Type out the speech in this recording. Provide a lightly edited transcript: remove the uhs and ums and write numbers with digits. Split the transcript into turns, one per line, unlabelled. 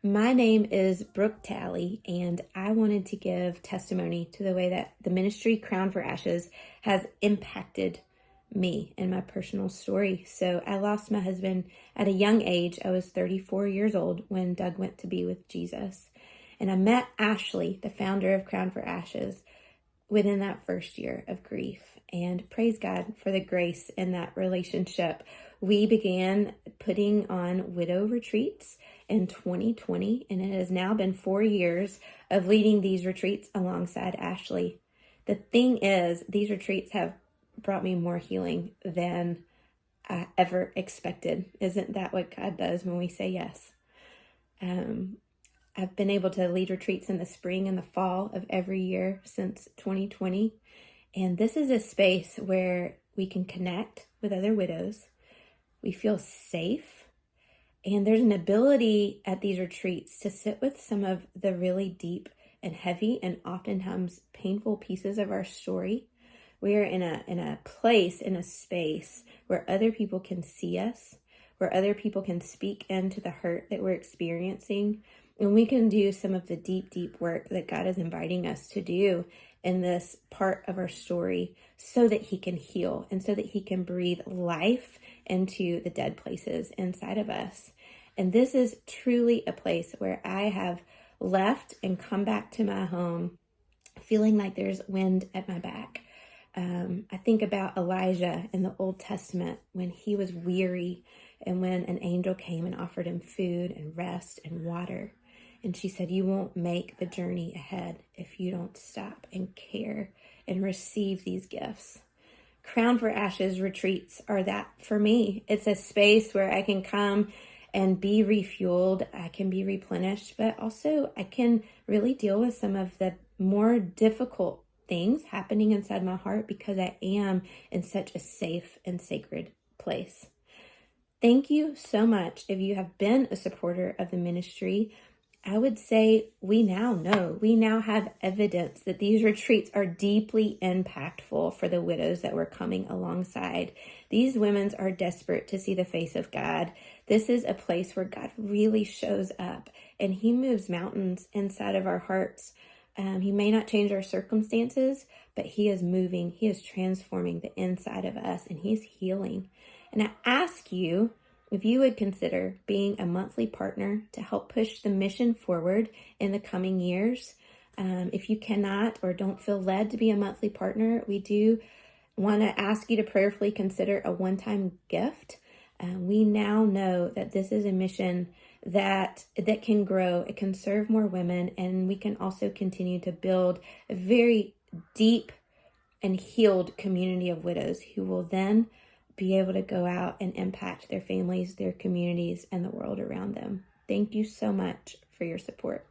My name is Brooke Talley, and I wanted to give testimony to the way that the ministry Crown for Ashes has impacted me and my personal story. So I lost my husband at a young age. I was 34 years old when Doug went to be with Jesus. And I met Ashley, the founder of Crown for Ashes, within that first year of grief. And praise God for the grace in that relationship. We began putting on widow retreats in 2020, and it has now been 4 years of leading these retreats alongside Ashley. The thing is, these retreats have brought me more healing than I ever expected. Isn't that what God does when we say yes? I've been able to lead retreats in the spring and the fall of every year since 2020. And this is a space where we can connect with other widows. We feel safe. And there's an ability at these retreats to sit with some of the really deep and heavy and oftentimes painful pieces of our story. We are in a place, in a space where other people can see us, where other people can speak into the hurt that we're experiencing. And we can do some of the deep, deep work that God is inviting us to do in this part of our story so that He can heal and so that He can breathe life into the dead places inside of us. And this is truly a place where I have left and come back to my home feeling like there's wind at my back. I think about Elijah in the Old Testament when he was weary and when an angel came and offered him food and rest and water. And she said, you won't make the journey ahead if you don't stop and care and receive these gifts. Crown for Ashes retreats are that for me. It's a space where I can come and be refueled. I can be replenished, but also I can really deal with some of the more difficult things happening inside my heart because I am in such a safe and sacred place. Thank you so much. If you have been a supporter of the ministry, I would say we now have evidence that these retreats are deeply impactful for the widows that we're coming alongside. These women are desperate to see the face of God. This is a place where God really shows up and He moves mountains inside of our hearts. He may not change our circumstances, but He is moving. He is transforming the inside of us and He's healing. And I ask you, if you would consider being a monthly partner to help push the mission forward in the coming years. If you cannot or don't feel led to be a monthly partner, we do want to ask you to prayerfully consider a one-time gift. We now know that this is a mission that can grow. It can serve more women, and we can also continue to build a very deep and healed community of widows who will then be able to go out and impact their families, their communities, and the world around them. Thank you so much for your support.